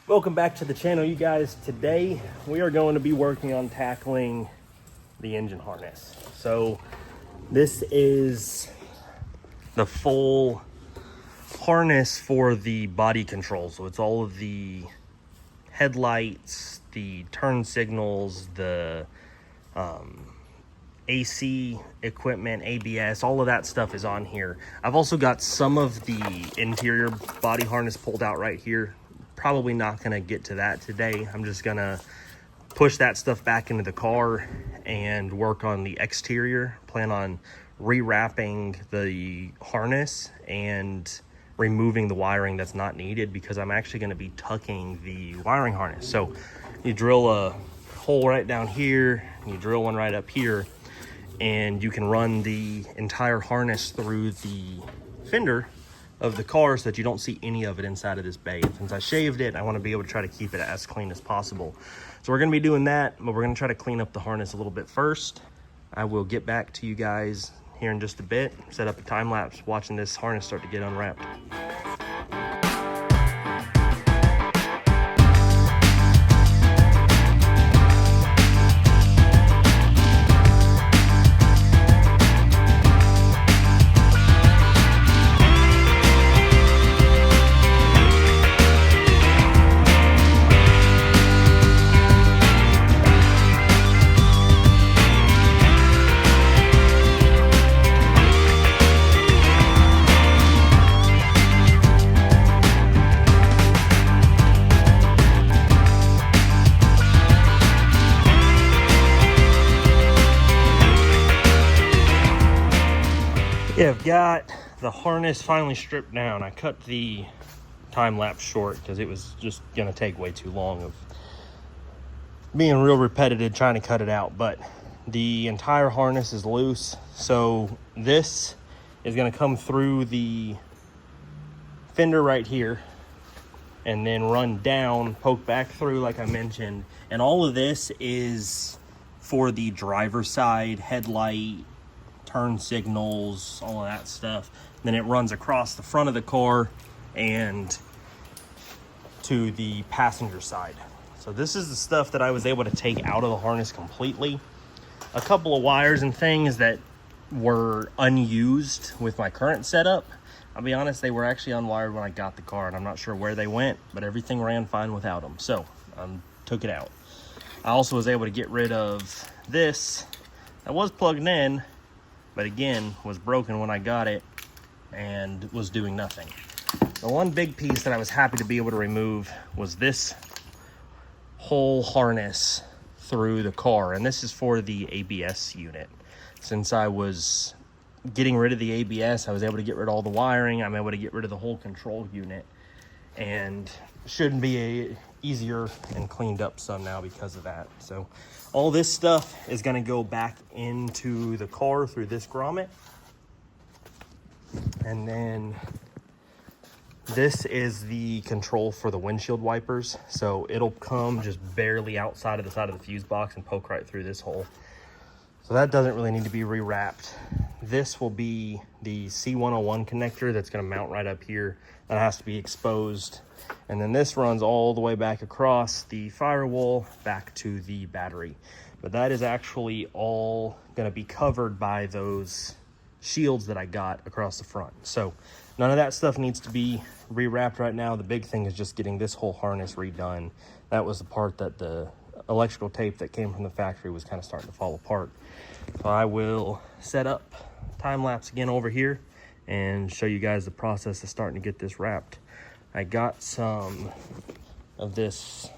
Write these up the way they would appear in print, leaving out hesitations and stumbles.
Welcome back to the channel, you guys. Today we are going to be working on tackling the engine harness. So this is the full harness for the body control. So it's all of the headlights, the turn signals, the AC equipment, ABS, all of that stuff is on here. I've also got some of the interior body harness pulled out right here. Probably not going to get to that today. I'm just going to push that stuff back into the car and work on the exterior. Plan on rewrapping the harness and removing the wiring that's not needed, because I'm actually going to be tucking the wiring harness. So you drill a hole right down here, you drill one right up here, and you can run the entire harness through the fender of the car so that you don't see any of it inside of this bay. And since I shaved it, I want to be able to try to keep it as clean as possible. So we're going to be doing that, but we're going to try to clean up the harness a little bit first. I will get back to you guys here in just a bit, set up a time lapse watching this harness start to get unwrapped. Yeah, I've got the harness finally stripped down. I cut the time lapse short because it was just gonna take way too long of being real repetitive trying to cut it out. But the entire harness is loose, so this is gonna come through the fender right here and then run down, poke back through like I mentioned. And all of this is for the driver's side headlight, turn signals, all of that stuff. Then it runs across the front of the car and to the passenger side. So this is the stuff that I was able to take out of the harness completely. A couple of wires and things that were unused with my current setup. I'll be honest, they were actually unwired when I got the car, and I'm not sure where they went, but everything ran fine without them. So I took it out. I also was able to get rid of this that was plugged in, but again, was broken when I got it and was doing nothing. The one big piece that I was happy to be able to remove was this whole harness through the car. And this is for the ABS unit. Since I was getting rid of the ABS, I was able to get rid of all the wiring. I'm able to get rid of the whole control unit. And shouldn't be easier and cleaned up some now because of that. So all this stuff is going to go back into the car through this grommet. And then this is the control for the windshield wipers. So it'll come just barely outside of the side of the fuse box and poke right through this hole. So that doesn't really need to be rewrapped. This will be the C101 connector that's going to mount right up here. That has to be exposed. And then this runs all the way back across the firewall back to the battery. But that is actually all going to be covered by those shields that I got across the front. So none of that stuff needs to be rewrapped right now. The big thing is just getting this whole harness redone. That was the part that the electrical tape that came from the factory was kind of starting to fall apart. So I will set up time lapse again over here and show you guys the process of starting to get this wrapped. I got some of this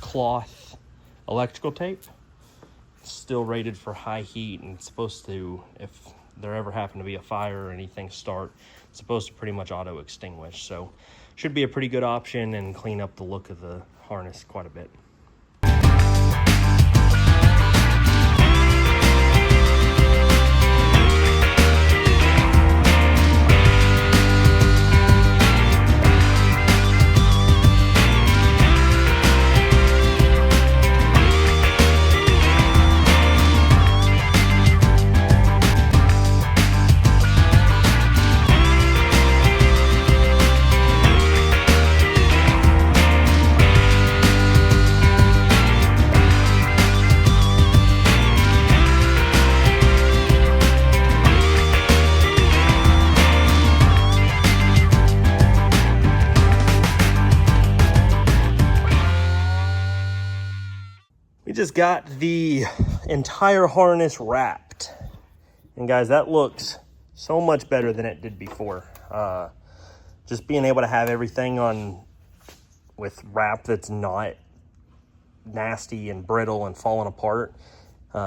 cloth electrical tape. It's still rated for high heat, and it's supposed to, if there ever happened to be a fire or anything start, it's supposed to pretty much auto extinguish. So should be a pretty good option and clean up the look of the harness quite a bit. we just got the entire harness wrapped. And guys, that looks so much better than it did before. Just being able to have everything on with wrap that's not nasty and brittle and falling apart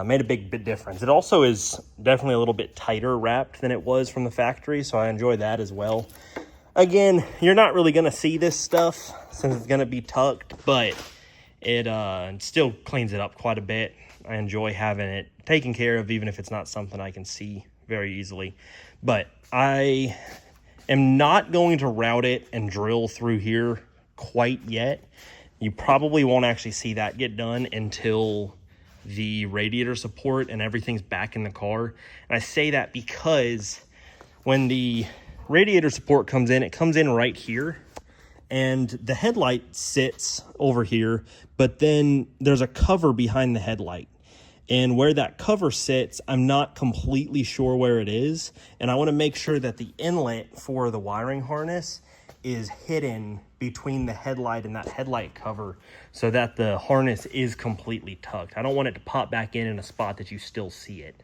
made a big difference. It also is definitely a little bit tighter wrapped than it was from the factory, so I enjoy that as well. Again, you're not really going to see this stuff since it's going to be tucked, but it still cleans it up quite a bit. I enjoy having it taken care of, even if it's not something I can see very easily. But I am not going to route it and drill through here quite yet. You probably won't actually see that get done until the radiator support and everything's back in the car. And I say that because when the radiator support comes in, it comes in right here, and the headlight sits over here, but then there's a cover behind the headlight. And where that cover sits, I'm not completely sure where it is. And I want to make sure that the inlet for the wiring harness is hidden between the headlight and that headlight cover so that the harness is completely tucked. I don't want it to pop back in a spot that you still see it.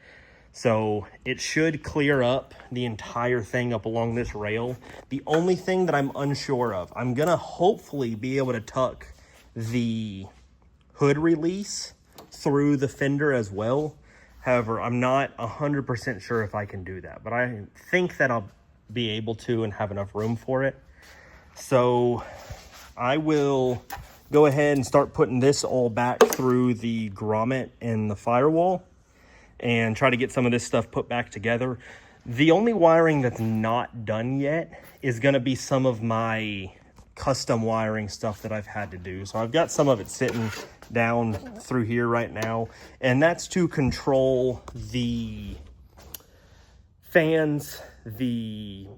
So it should clear up the entire thing up along this rail. The only thing that I'm unsure of, I'm gonna hopefully be able to tuck the hood release through the fender as well. However, I'm not 100% sure if I can do that, but I think that I'll be able to and have enough room for it. So I will go ahead and start putting this all back through the grommet and the firewall and try to get some of this stuff put back together. The only wiring that's not done yet is going to be some of my custom wiring stuff that I've had to do. So I've got some of it sitting down through here right now, and that's to control the fans, the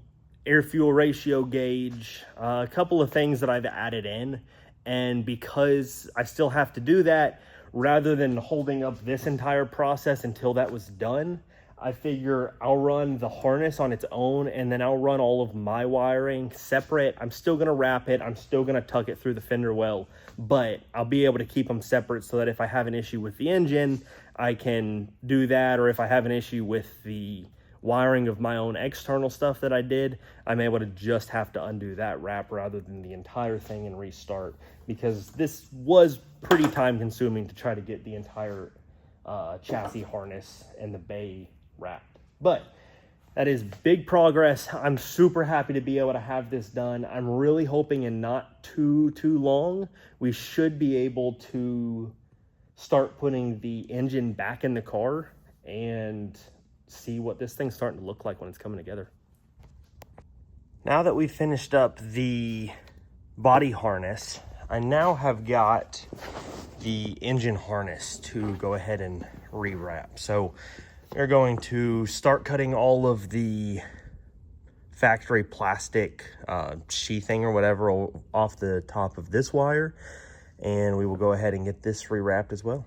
air-fuel ratio gauge, a couple of things that I've added in. And because I still have to do that, rather than holding up this entire process until that was done, I figure I'll run the harness on its own, and then I'll run all of my wiring separate. I'm still gonna wrap it, I'm still gonna tuck it through the fender well, but I'll be able to keep them separate so that if I have an issue with the engine, I can do that, or if I have an issue with the wiring of my own external stuff that I did, I'm able to just have to undo that wrap rather than the entire thing and restart, because this was pretty time consuming to try to get the entire chassis harness and the bay wrapped. But that is big progress. I'm super happy to be able to have this done. I'm really hoping in not too long, we should be able to start putting the engine back in the car and see what this thing's starting to look like when it's coming together. Now that we've finished up the body harness, I now have got the engine harness to go ahead and rewrap. So we're going to start cutting all of the factory plastic sheathing or whatever off the top of this wire, and we will go ahead and get this rewrapped as well.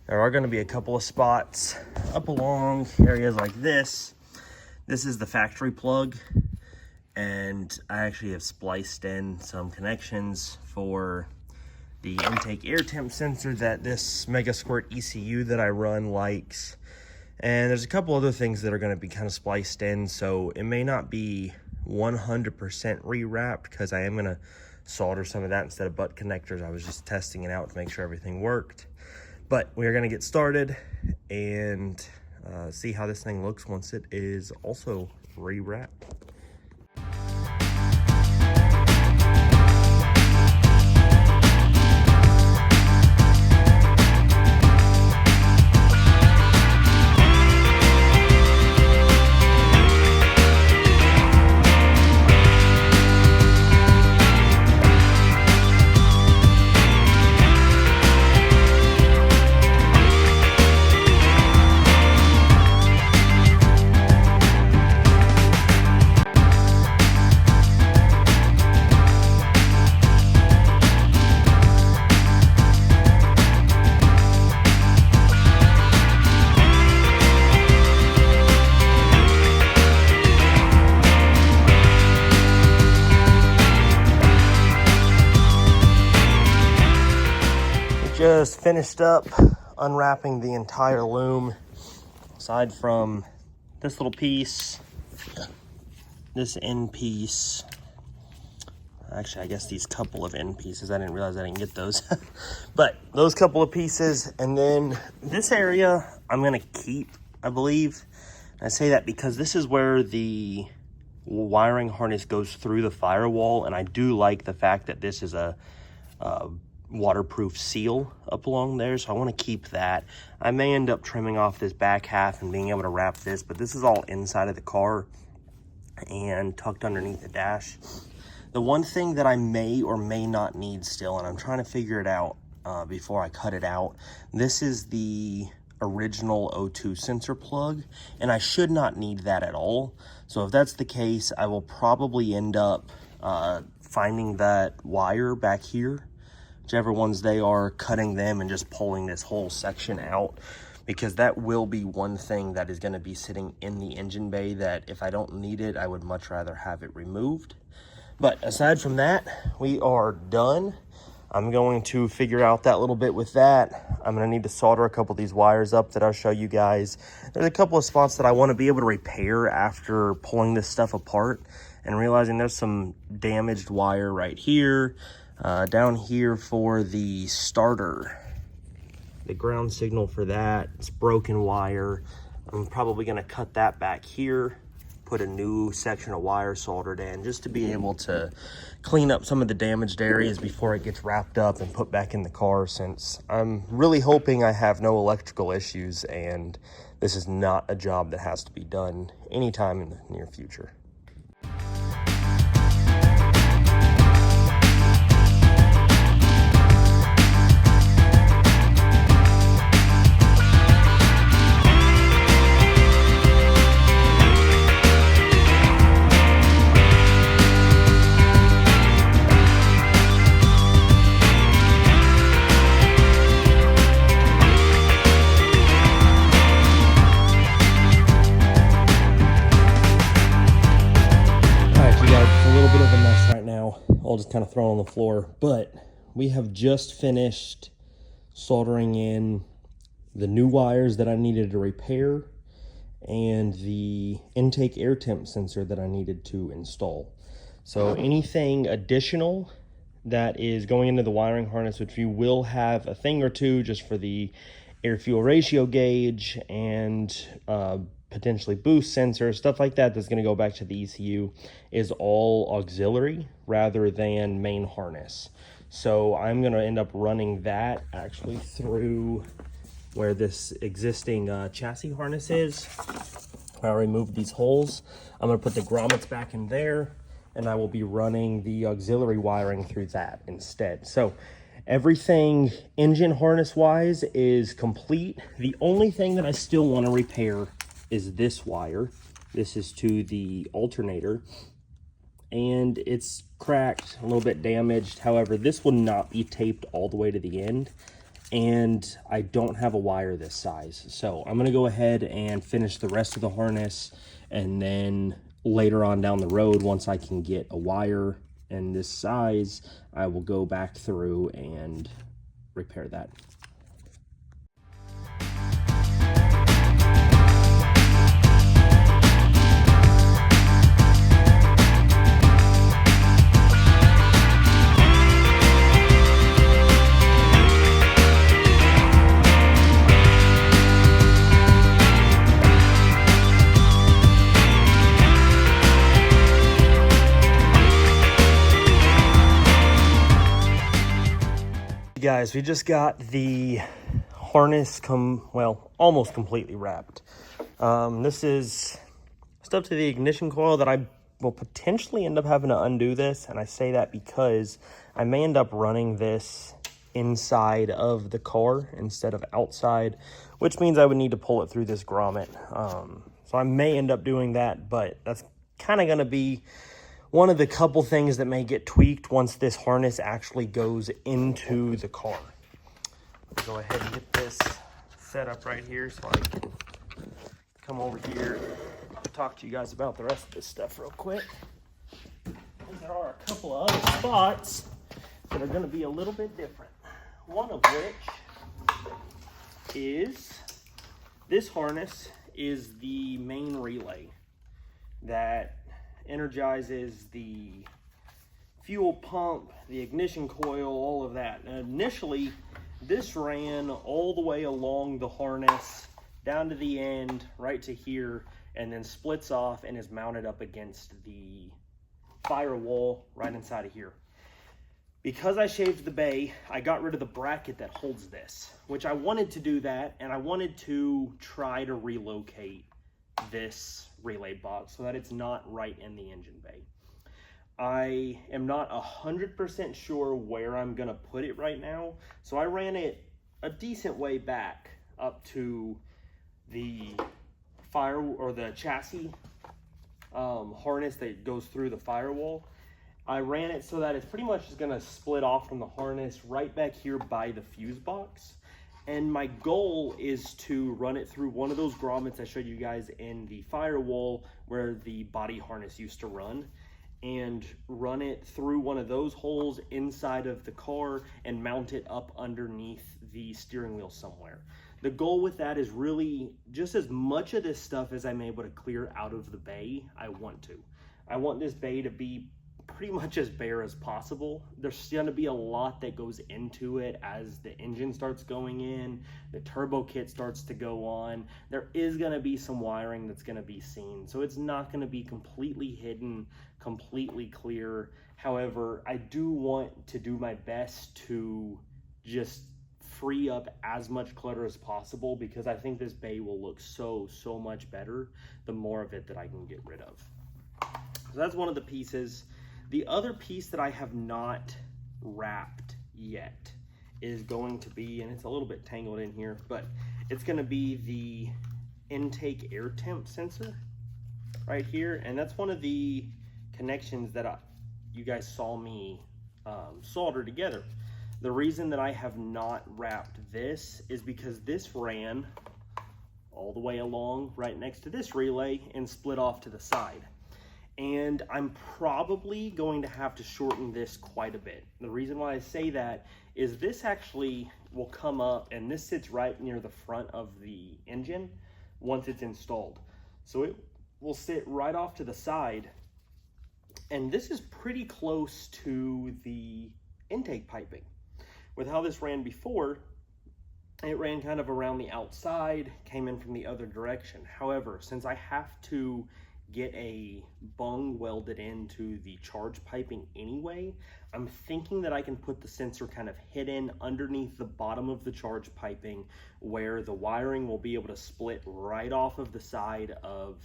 There are going to be a couple of spots up along areas like this. This is the factory plug, and I actually have spliced in some connections for the intake air temp sensor that this Mega Squirt ECU that I run likes. And there's a couple other things that are going to be kind of spliced in, so it may not be 100% rewrapped because I am going to solder some of that instead of butt connectors. I was just testing it out to make sure everything worked. But we are going to get started and see how this thing looks once it is also rewrapped. just finished up unwrapping the entire loom, aside from this little piece, this end piece. Actually, I guess these couple of end pieces, I didn't realize I didn't get those. But those couple of pieces, and then this area I'm gonna keep, I believe. I say that because this is where the wiring harness goes through the firewall, and I do like the fact that this is a waterproof seal up along there, so I want to keep that. I may end up trimming off this back half and being able to wrap this, but this is all inside of the car and tucked underneath the dash. The one thing that I may or may not need still, and I'm trying to figure it out before I cut it out, this is the original O2 sensor plug, and I should not need that at all. So if that's the case, I will probably end up finding that wire back here, whichever ones they are, cutting them and just pulling this whole section out, because that will be one thing that is going to be sitting in the engine bay that if I don't need it, I would much rather have it removed. But aside from that, we are done. I'm going to figure out that little bit with that. I'm going to need to solder a couple of these wires up that I'll show you guys. There's a couple of spots that I want to be able to repair after pulling this stuff apart and realizing there's some damaged wire right here. Down here for the starter, the ground signal for that, it's broken wire. I'm probably going to cut that back here, put a new section of wire soldered in, just to be able to clean up some of the damaged areas before it gets wrapped up and put back in the car, since I'm really hoping I have no electrical issues and this is not a job that has to be done anytime in the near future. I'll just kind of throw it on the floor, but we have just finished soldering in the new wires that I needed to repair and the intake air temp sensor that I needed to install. So anything additional that is going into the wiring harness, which you will have a thing or two just for the air fuel ratio gauge and potentially boost sensor, stuff like that, that's going to go back to the ECU, is all auxiliary rather than main harness. So I'm going to end up running that actually through where this existing chassis harness is. I removed these holes. I'm going to put the grommets back in there, and I will be running the auxiliary wiring through that instead. So everything engine harness wise is complete. The only thing that I still want to repair is this wire. This is to the alternator, and it's cracked, a little bit damaged. However, this will not be taped all the way to the end, and I don't have a wire this size. So I'm going to go ahead and finish the rest of the harness, and then later on down the road, once I can get a wire in this size, I will go back through and repair that. Guys, we just got the harness almost completely wrapped. This is stuff to the ignition coil that I will potentially end up having to undo this, and I say that because I may end up running this inside of the car instead of outside, which means I would need to pull it through this grommet. So I may end up doing that, but that's kind of going to be one of the couple things that may get tweaked once this harness actually goes into the car. Let's go ahead and get this set up right here so I can come over here and talk to you guys about the rest of this stuff real quick. There are a couple of other spots that are going to be a little bit different. one of which is this harness is the main relay that energizes the fuel pump, the ignition coil, all of that. And initially, this ran all the way along the harness, down to the end, right to here, and then splits off and is mounted up against the firewall right inside of here. Because I shaved the bay, I got rid of the bracket that holds this, which I wanted to do that, and I wanted to try to relocate this relay box so that it's not right in the engine bay. I am not 100% sure where I'm gonna put it right now, so I ran it a decent way back up to the the chassis harness that goes through the firewall. I ran it so that it's pretty much just gonna split off from the harness right back here by the fuse box. And my goal is to run it through one of those grommets I showed you guys in the firewall where the body harness used to run, and run it through one of those holes inside of the car and mount it up underneath the steering wheel somewhere. The goal with that is really just as much of this stuff as I'm able to clear out of the bay, I want to. I want this bay to be pretty much as bare as possible. There's gonna be a lot that goes into it as the engine starts going in, the turbo kit starts to go on. There is gonna be some wiring that's gonna be seen. So it's not gonna be completely hidden, completely clear. However, I do want to do my best to just free up as much clutter as possible, because I think this bay will look so much better the more of it that I can get rid of. So that's one of the pieces. The other piece that I have not wrapped yet is going to be, and it's a little bit tangled in here, but it's going to be the intake air temp sensor right here. And that's one of the connections that you guys saw me solder together. The reason that I have not wrapped this is because this ran all the way along right next to this relay and split off to the side. And I'm probably going to have to shorten this quite a bit. The reason why I say that is this actually will come up, and this sits right near the front of the engine once it's installed. So it will sit right off to the side, and this is pretty close to the intake piping. With how this ran before, it ran kind of around the outside, came in from the other direction. However, since I have to get a bung welded into the charge piping anyway, I'm thinking that I can put the sensor kind of hidden underneath the bottom of the charge piping, where the wiring will be able to split right off of the side of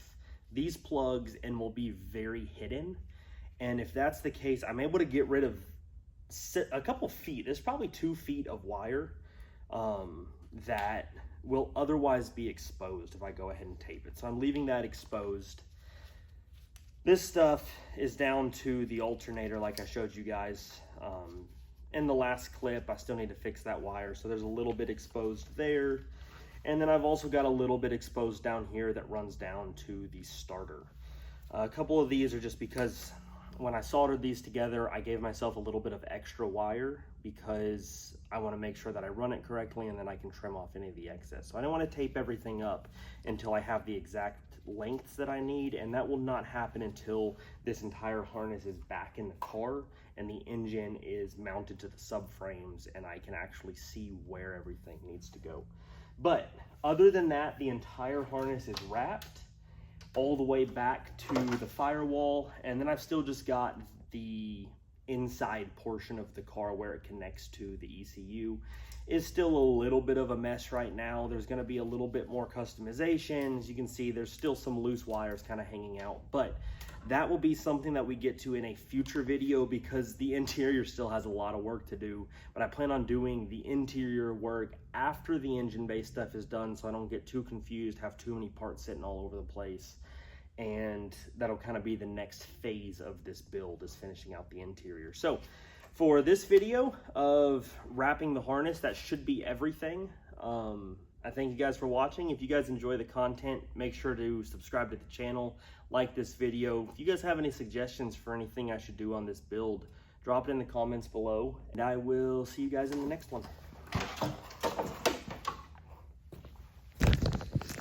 these plugs and will be very hidden. And if that's the case, I'm able to get rid of a couple feet. There's probably 2 feet of wire that will otherwise be exposed if I go ahead and tape it. So I'm leaving that exposed. This stuff is down to the alternator like I showed you guys in the last clip. I still need to fix that wire, so there's a little bit exposed there. And then I've also got a little bit exposed down here that runs down to the starter. A couple of these are just because when I soldered these together, I gave myself a little bit of extra wire because I want to make sure that I run it correctly, and then I can trim off any of the excess. So I don't want to tape everything up until I have the exact lengths that I need, and that will not happen until this entire harness is back in the car and the engine is mounted to the subframes and I can actually see where everything needs to go. But other than that, the entire harness is wrapped all the way back to the firewall, and then I've still just got the inside portion of the car where it connects to the ECU. Is still a little bit of a mess right now. There's going to be a little bit more customization. As you can see, there's still some loose wires kind of hanging out, but that will be something that we get to in a future video because the interior still has a lot of work to do. But I plan on doing the interior work after the engine bay stuff is done, so I don't get too confused, have too many parts sitting all over the place. And that'll kind of be the next phase of this build, is finishing out the interior. So for this video of wrapping the harness, that should be everything. I thank you guys for watching. If you guys enjoy the content, make sure to subscribe to the channel, like this video. If you guys have any suggestions for anything I should do on this build, drop it in the comments below, and I will see you guys in the next one.